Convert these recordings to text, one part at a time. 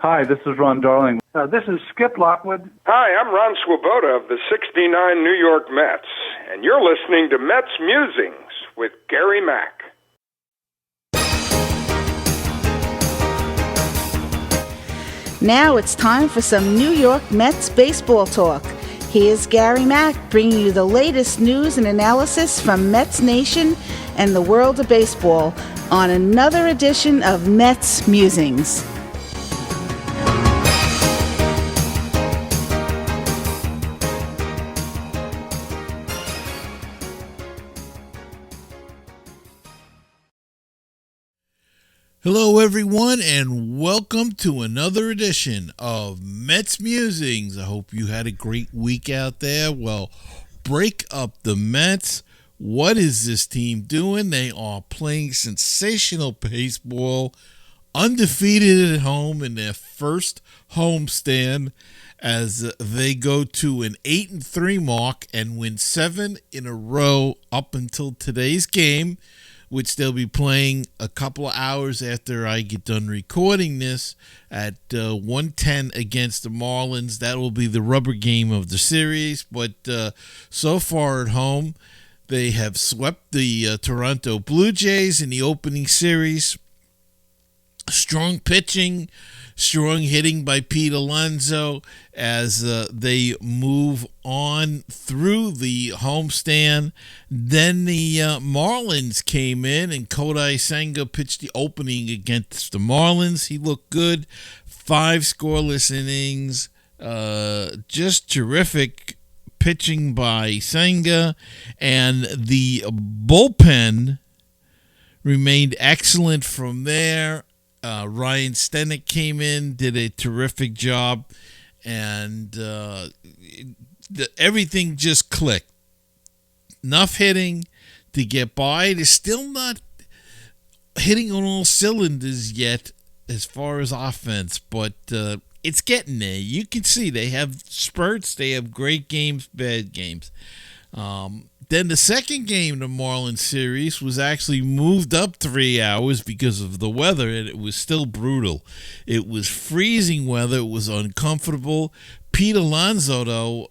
Hi, this is Ron Darling. This is Skip Lockwood. Hi, I'm Ron Swoboda of the 69 New York Mets, and you're listening to MetsMusings with Gary Mack. Now it's time for some New York Mets baseball talk. Here's Gary Mack bringing you the latest news and analysis from Mets Nation and the world of baseball on another edition of MetsMusings. Hello, everyone, and welcome to another edition of MetsMusings. I hope you had a great week out there. Well, break up the Mets. What is this team doing? They are playing sensational baseball, undefeated at home in their first homestand as they go to an 8-3 mark and win 7 in a row up until today's game, which they'll be playing a couple of hours after I get done recording this at 1:10 against the Marlins. That will be the rubber game of the series. But so far at home, they have swept the Toronto Blue Jays in the opening series. Strong pitching, strong hitting by Pete Alonso as they move on through the homestand. Then the Marlins came in, and Kodai Senga pitched the opening against the Marlins. He looked good. 5 scoreless innings. Just terrific pitching by Senga. And the bullpen remained excellent from there. Ryan Stenick came in, did a terrific job, and everything just clicked. Enough hitting to get by. They're still not hitting on all cylinders yet as far as offense, but it's getting there. You can see they have spurts. They have great games, bad games. Then the second game, the Marlins series, was actually moved up 3 hours because of the weather, and it was still brutal. It was freezing weather. It was uncomfortable. Pete Alonso, though,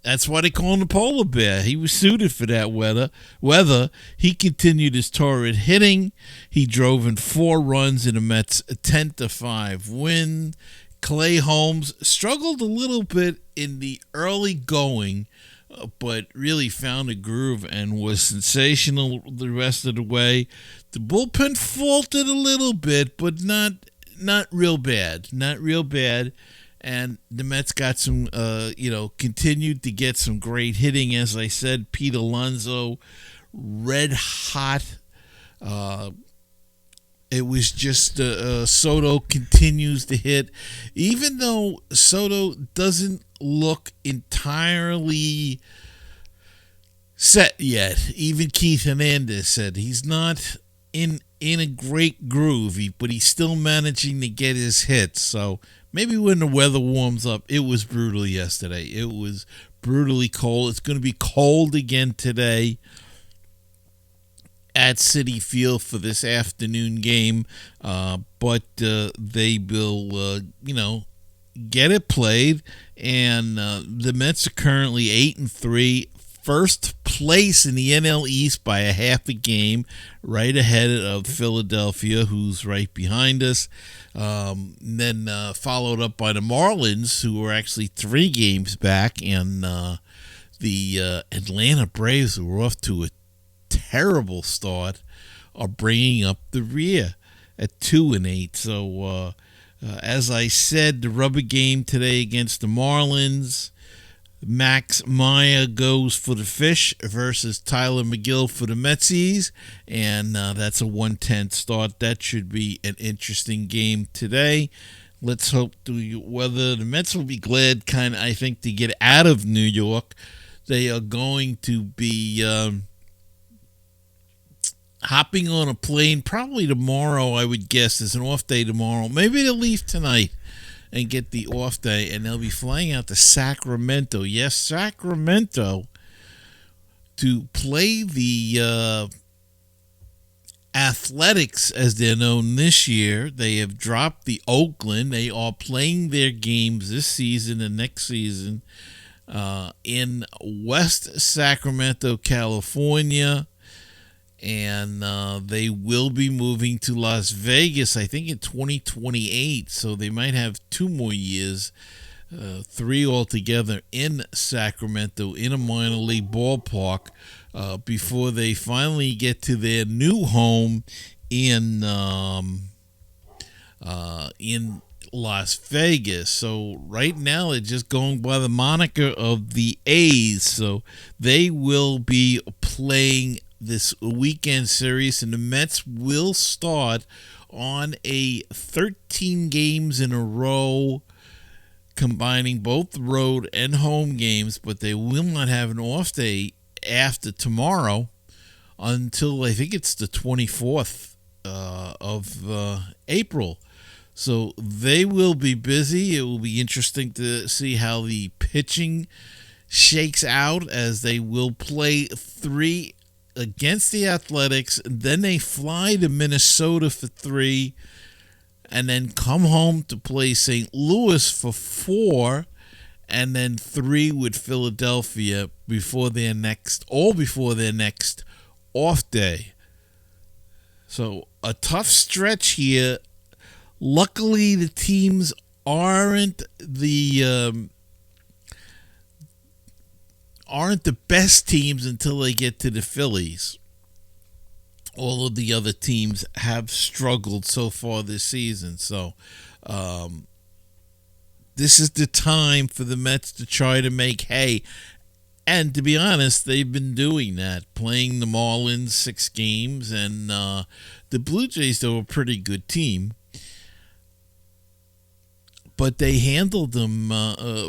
that's why they call him the polar bear. He was suited for that weather. He continued his torrid hitting. He drove in 4 runs in a Mets 10-5 win. Clay Holmes struggled a little bit in the early going, but really found a groove and was sensational the rest of the way. The bullpen faltered a little bit, but not real bad. Not real bad. And the Mets got some, continued to get some great hitting. As I said, Pete Alonso, red hot. It was just Soto continues to hit. Even though Soto doesn't look entirely set yet, even Keith Hernandez said he's not in a great groove, but he's still managing to get his hits. So maybe when the weather warms up, it was brutal yesterday. It was brutally cold. It's going to be cold again today at Citi Field for this afternoon game, but they will, get it played. And the Mets are currently 8-3, first place in the NL East by a half a game, right ahead of Philadelphia, who's right behind us. Then followed up by the Marlins, who are actually 3 games back, and the Atlanta Braves, who are off to a terrible start, are bringing up the rear at 2-8. So, as I said, the rubber game today against the Marlins. Max Meyer goes for the Fish versus Tyler McGill for the Metsies, and that's a 1:10 start. That should be an interesting game today. Let's hope whether the Mets will be glad, I think, to get out of New York. They are going to be hopping on a plane probably tomorrow, I would guess. There's an off day tomorrow. Maybe they'll leave tonight and get the off day, and they'll be flying out to Sacramento. Yes, Sacramento, to play the Athletics, as they're known this year, they have dropped the Oakland. They are playing their games this season and next season in West Sacramento, California. And they will be moving to Las Vegas, I think, in 2028. So they might have 2 more years, 3 altogether, in Sacramento, in a minor league ballpark, before they finally get to their new home in Las Vegas. So right now they're just going by the moniker of the A's. So they will be playing this weekend series, and the Mets will start on a 13 games in a row, combining both road and home games, but they will not have an off day after tomorrow until I think it's the 24th of April. So they will be busy. It will be interesting to see how the pitching shakes out, as they will play 3 against the Athletics. Then they fly to Minnesota for 3, and then come home to play St. Louis for 4, and then 3 with Philadelphia before their next off day. So a tough stretch here. Luckily, the teams aren't the best teams until they get to the Phillies. All of the other teams have struggled so far this season. So this is the time for the Mets to try to make hay. And to be honest, they've been doing that, playing the Marlins 6 games. And the Blue Jays, though, are a pretty good team. But they handled them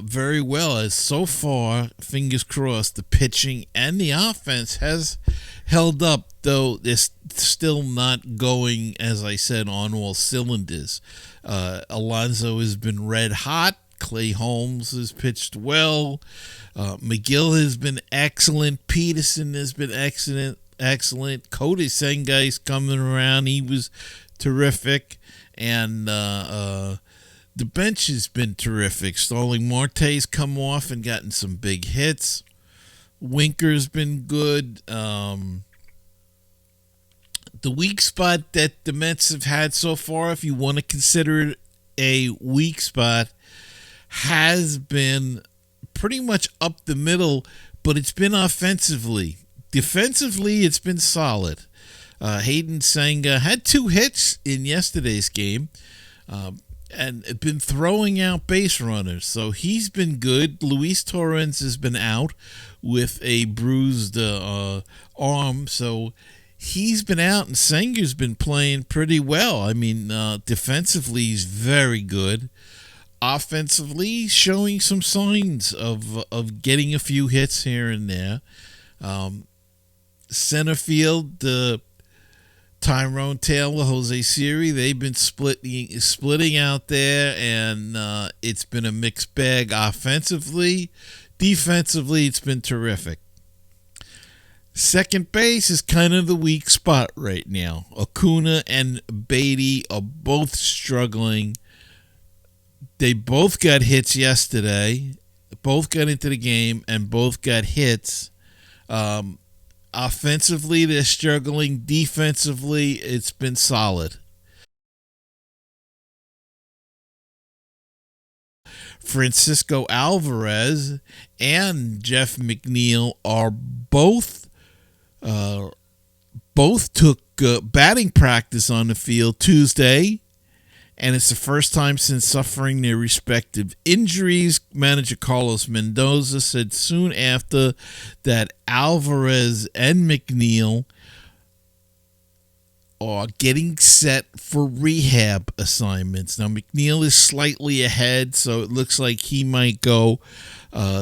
very well, as so far, fingers crossed, the pitching and the offense has held up, though they're still not going, as I said, on all cylinders. Alonso has been red hot. Clay Holmes has pitched well. McGill has been excellent. Peterson has been excellent. Cody Sengai's coming around. He was terrific. And the bench has been terrific. Starling Marte's come off and gotten some big hits. Winker's been good. The weak spot that the Mets have had so far, if you want to consider it a weak spot, has been pretty much up the middle, but it's been offensively. Defensively, it's been solid. Hayden Senga had 2 hits in yesterday's game, and been throwing out base runners, so he's been good. Luis Torrens has been out with a bruised arm, so he's been out, and Senga's been playing pretty well. I mean, defensively, he's very good. Offensively, showing some signs of getting a few hits here and there. Center field, Tyrone Taylor, Jose Siri, they've been splitting out there, and it's been a mixed bag offensively. Defensively, it's been terrific. Second base is kind of the weak spot right now. Acuna and Beatty are both struggling. They both got hits yesterday. Both got into the game and both got hits. Offensively, they're struggling. Defensively, it's been solid. Francisco Alvarez and Jeff McNeil are both took batting practice on the field Tuesday, and it's the first time since suffering their respective injuries. Manager Carlos Mendoza said soon after that Alvarez and McNeil are getting set for rehab assignments. Now, McNeil is slightly ahead, so it looks like he might go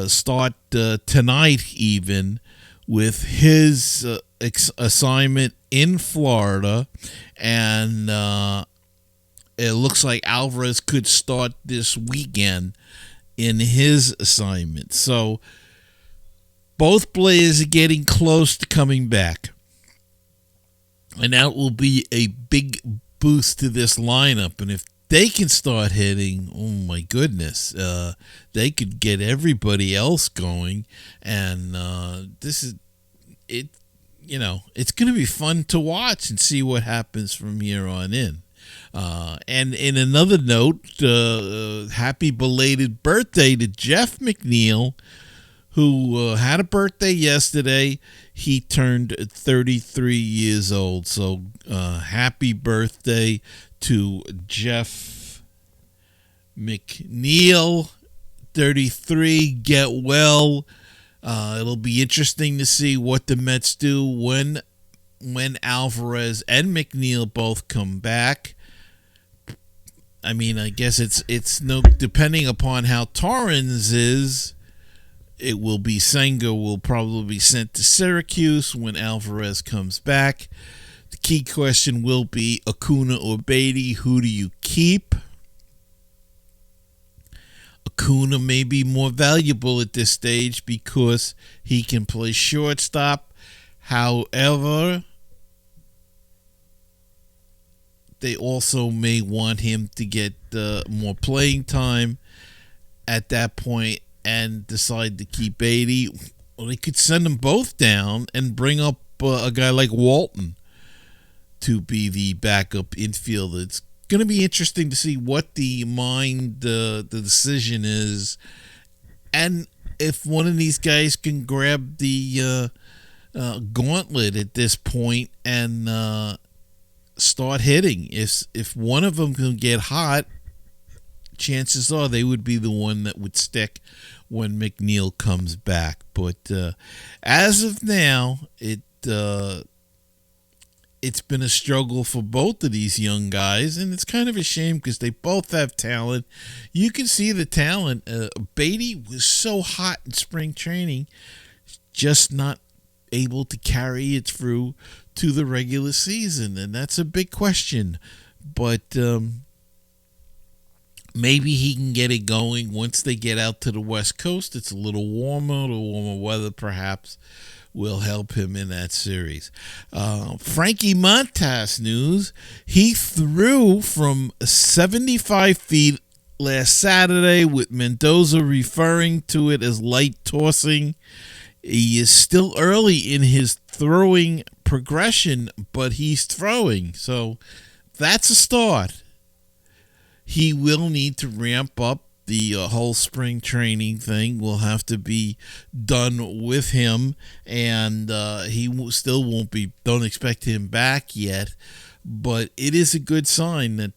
start tonight even with his assignment in Florida, and it looks like Alvarez could start this weekend in his assignment. So both players are getting close to coming back. And that will be a big boost to this lineup. And if they can start hitting, oh my goodness, they could get everybody else going. And this is it. It's going to be fun to watch and see what happens from here on in. And in another note, happy belated birthday to Jeff McNeil, who had a birthday yesterday. He turned 33 years old. So happy birthday to Jeff McNeil, 33. Get well. It'll be interesting to see what the Mets do when Alvarez and McNeil both come back. I mean, I guess it's no, depending upon how Torrens is, it will be Senga will probably be sent to Syracuse when Alvarez comes back. The key question will be Acuna or Beatty. Who do you keep? Acuna may be more valuable at this stage because he can play shortstop. However, they also may want him to get more playing time at that point and decide to keep Beatty. Well, they could send them both down and bring up a guy like Walton to be the backup infielder. It's going to be interesting to see what the decision is, and if one of these guys can grab the gauntlet at this point and start hitting. If one of them can get hot, chances are they would be the one that would stick when McNeil comes back. But as of now, it's been a struggle for both of these young guys, and it's kind of a shame because they both have talent. You can see the talent. Beatty was so hot in spring training, just not able to carry it through to the regular season, and that's a big question. But maybe he can get it going once they get out to the West Coast. It's a little warmer. The warmer weather perhaps will help him in that series. Frankie Montas news. He threw from 75 feet last Saturday, with Mendoza referring to it as light tossing. He is still early in his throwing progression, but he's throwing. So that's a start. He will need to ramp up. The whole spring training thing will have to be done with him, and still won't be. Don't expect him back yet, but it is a good sign that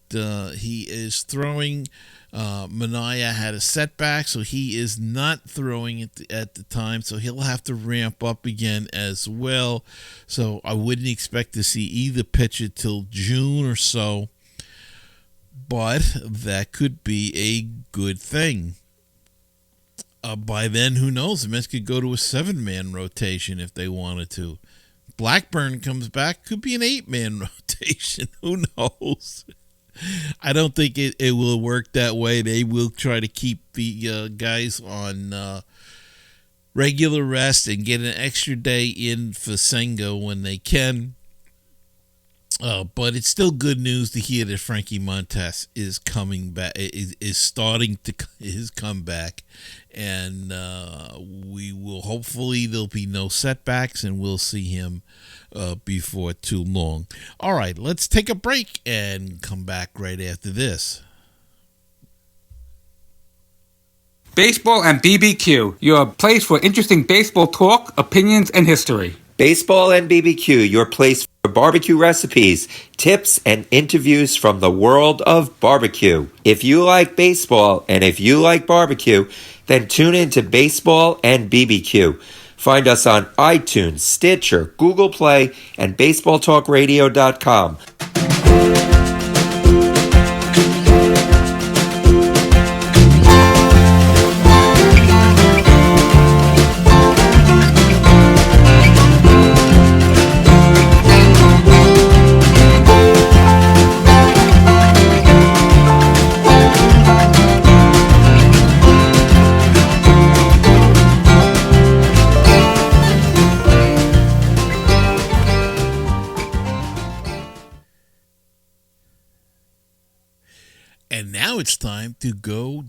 he is throwing. Manaea had a setback, so he is not throwing at the time, so he'll have to ramp up again as well. So I wouldn't expect to see either pitcher till June or so. But that could be a good thing. By then, who knows? The Mets could go to a 7-man rotation if they wanted to. Blackburn comes back, could be an 8-man rotation. Who knows? I don't think it will work that way. They will try to keep the guys on regular rest and get an extra day in for Senga when they can. But it's still good news to hear that Frankie Montas is coming back, is starting to his comeback, and we will hopefully there'll be no setbacks, and we'll see him before too long. All right, let's take a break and come back right after this. Baseball and BBQ, your place for interesting baseball talk, opinions, and history. Baseball and BBQ, your place for barbecue recipes, tips, and interviews from the world of barbecue. If you like baseball and if you like barbecue, then tune in to Baseball and BBQ. Find us on iTunes, Stitcher, Google Play, and BaseballTalkRadio.com. now it's time to go.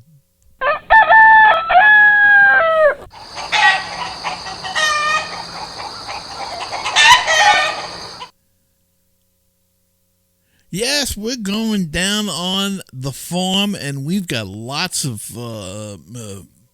Yes, we're going down on the farm, and we've got lots of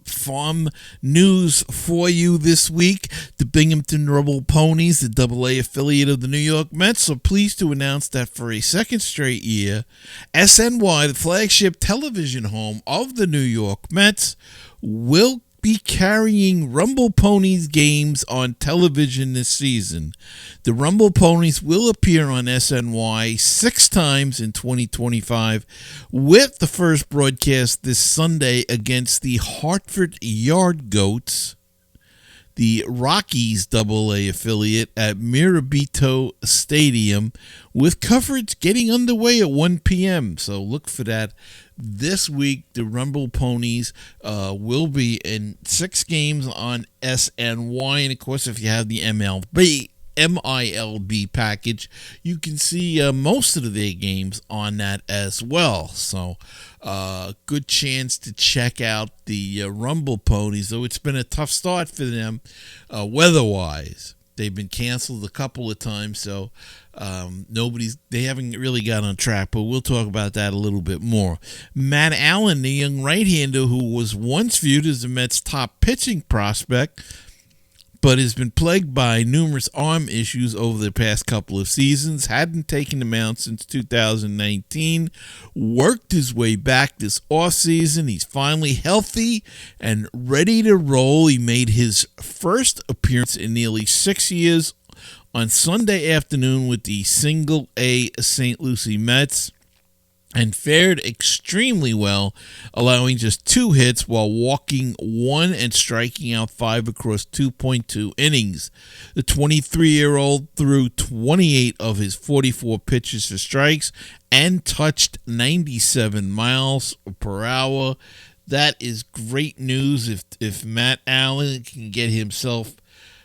farm news for you this week. The Binghamton Rumble Ponies, the AA affiliate of the New York Mets, are pleased to announce that for a second straight year, SNY, the flagship television home of the New York Mets, will be carrying Rumble Ponies games on television this season. The Rumble Ponies will appear on SNY 6 times in 2025, with the first broadcast this Sunday against the Hartford Yard Goats, the Rockies AA affiliate, at Mirabito Stadium, with coverage getting underway at 1 p.m. So look for that. This week, the Rumble Ponies will be in 6 games on SNY. And, of course, if you have the MILB package, you can see most of their games on that as well. So, good chance to check out the Rumble Ponies, though it's been a tough start for them weather-wise. They've been canceled a couple of times, so they haven't really got on track, but we'll talk about that a little bit more. Matt Allen, the young right-hander who was once viewed as the Mets' top pitching prospect, but has been plagued by numerous arm issues over the past couple of seasons, hadn't taken the mound since 2019, worked his way back this offseason. He's finally healthy and ready to roll. He made his first appearance in nearly 6 years on Sunday afternoon with the Single-A St. Lucie Mets, and fared extremely well, allowing just 2 hits while walking 1 and striking out 5 across 2.2 innings. The 23-year-old threw 28 of his 44 pitches for strikes and touched 97 miles per hour. That is great news if Matt Allen can get himself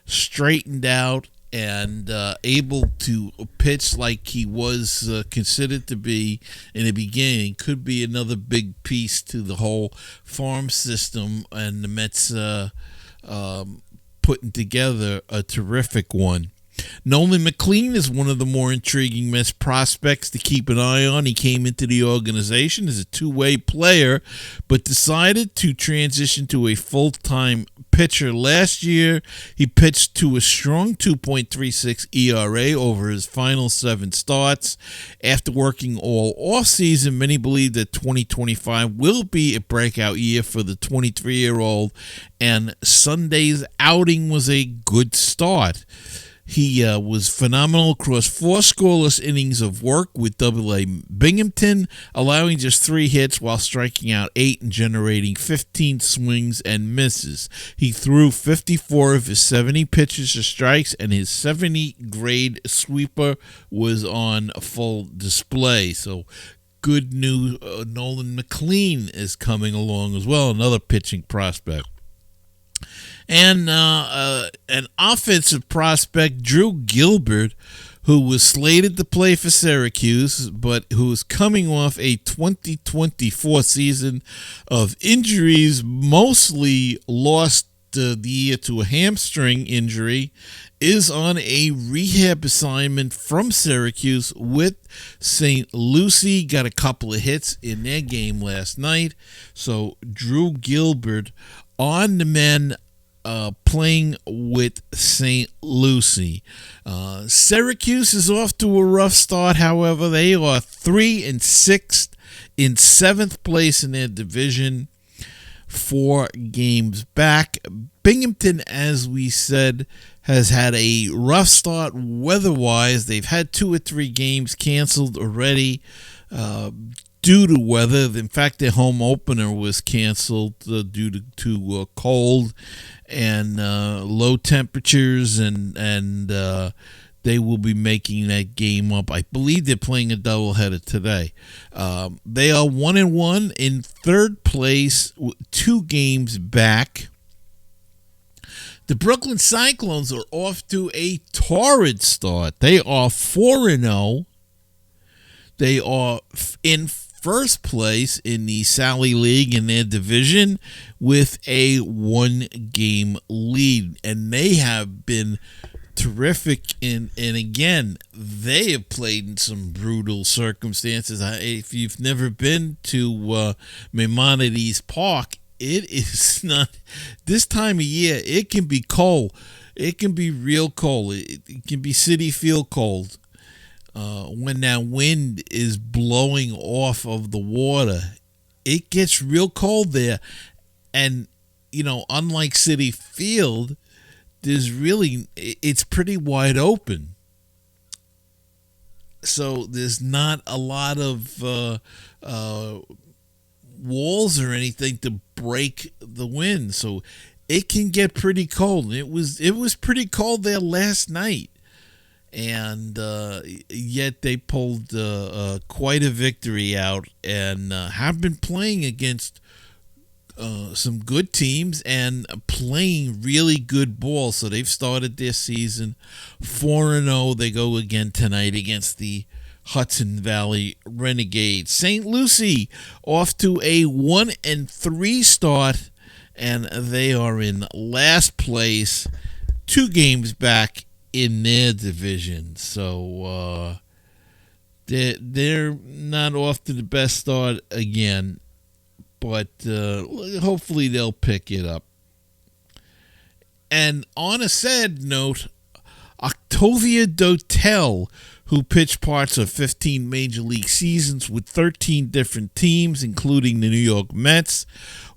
straightened out and able to pitch like he was considered to be in the beginning. Could be another big piece to the whole farm system, and the Mets putting together a terrific one. Nolan McLean is one of the more intriguing Mets prospects to keep an eye on. He came into the organization as a two-way player, but decided to transition to a full-time pitcher last year. He pitched to a strong 2.36 ERA over his final 7 starts. After working all offseason, many believe that 2025 will be a breakout year for the 23-year-old, and Sunday's outing was a good start. He was phenomenal across 4 scoreless innings of work with AA Binghamton, allowing just 3 hits while striking out 8 and generating 15 swings and misses. He threw 54 of his 70 pitches to strikes, and his 70-grade sweeper was on full display. So good news, Nolan McLean is coming along as well, another pitching prospect. And an offensive prospect, Drew Gilbert, who was slated to play for Syracuse, but who is coming off a 2024 season of injuries, mostly lost the year to a hamstring injury, is on a rehab assignment from Syracuse with St. Lucie. Got a couple of hits in their game last night. So Drew Gilbert on the men, playing with St. Lucie. Syracuse is off to a rough start, however. They are 3-6 in 7th place in their division, 4 games back. Binghamton, as we said, has had a rough start weather-wise. They've had 2 or 3 games canceled already due to weather. In fact, their home opener was canceled due to cold and low temperatures, and they will be making that game up. I believe they're playing a doubleheader today. They are 1-1 in 3rd place, 2 games back. The Brooklyn Cyclones are off to a torrid start. They are 4-0. They are in first place in the Sally League in their division with a 1-game lead. And they have been terrific. And again, they have played in some brutal circumstances. If you've never been to Maimonides Park, it is not, this time of year, it can be cold. It can be real cold. It can be Citi Field cold. When that wind is blowing off of the water, it gets real cold there. And, unlike Citi Field, it's pretty wide open. So there's not a lot of walls or anything to break the wind. So it can get pretty cold. It was pretty cold there last night. And yet they pulled quite a victory out and have been playing against some good teams and playing really good ball. So they've started their season 4-0. They go again tonight against the Hudson Valley Renegades. St. Lucie off to a 1-3 start, and they are in last place, 2 games back in their division. So they're not off to the best start again, but hopefully they'll pick it up. And on a sad note, Octavia Dotel, who pitched parts of 15 Major League seasons with 13 different teams, including the New York Mets,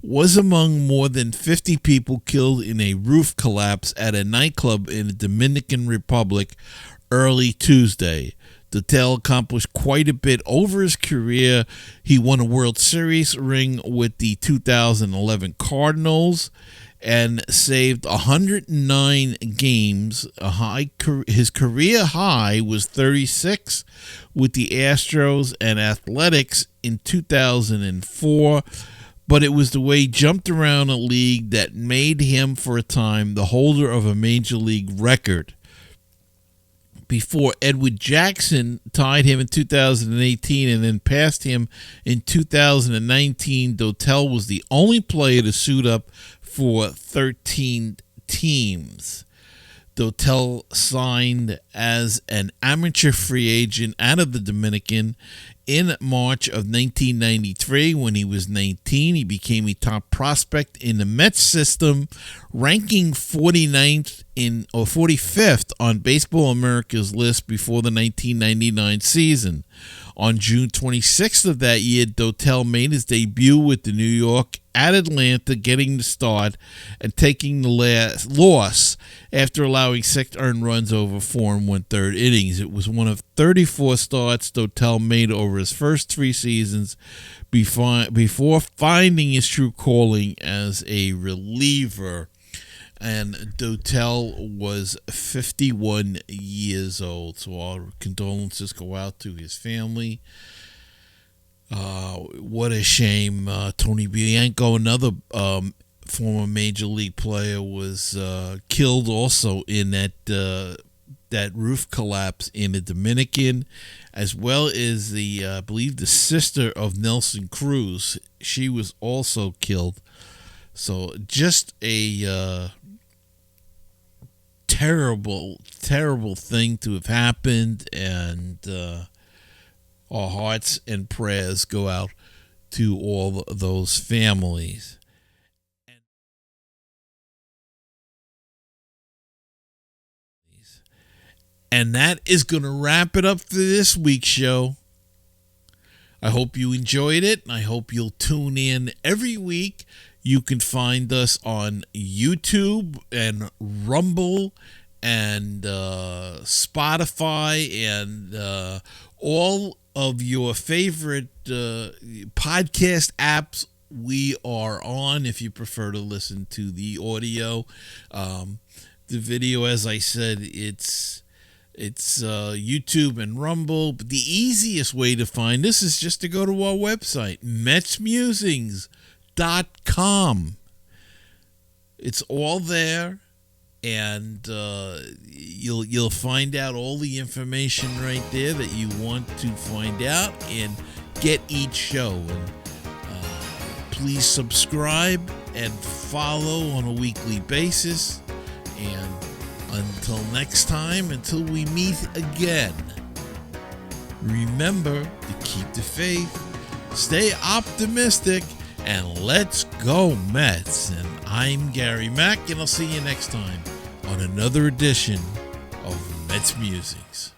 was among more than 50 people killed in a roof collapse at a nightclub in the Dominican Republic early Tuesday. Dotel accomplished quite a bit over his career. He won a World Series ring with the 2011 Cardinals and saved 109 games. His career high was 36 with the Astros and Athletics in 2004, but it was the way he jumped around a league that made him, for a time, the holder of a major league record. Before Edward Jackson tied him in 2018 and then passed him in 2019, Dotel was the only player to suit up for 13 teams. Dotel signed as an amateur free agent out of the Dominican in March of 1993. When he was 19, he became a top prospect in the Mets system, ranking 49th or 45th on Baseball America's list before the 1999 season. On June 26th of that year, Dotel made his debut with the New York at Atlanta, getting the start and taking the loss after allowing 6 earned runs over 4 1/3 innings. It was one of 34 starts Dotel made over his first 3 seasons before finding his true calling as a reliever. And Dotel was 51 years old. So our condolences go out to his family. What a shame. Tony Bianco, another former major league player, was killed also in that roof collapse in the Dominican, as well as I believe the sister of Nelson Cruz. She was also killed. So just a terrible thing to have happened, and our hearts and prayers go out to all those families. And that is going to wrap it up for this week's show. I hope you enjoyed it, and I hope you'll tune in every week. You can find us on YouTube and Rumble and Spotify and all of your favorite podcast apps. We are on if you prefer to listen to the audio. The video, as I said, it's YouTube and Rumble. But the easiest way to find us is just to go to our website, MetsMusings.com. It's all there, and you'll find out all the information right there that you want to find out. And get each show. And please subscribe and follow on a weekly basis. And until next time, until we meet again, remember to keep the faith, stay optimistic, and let's go Mets. And I'm Gary Mack, and I'll see you next time on another edition of Mets Musings.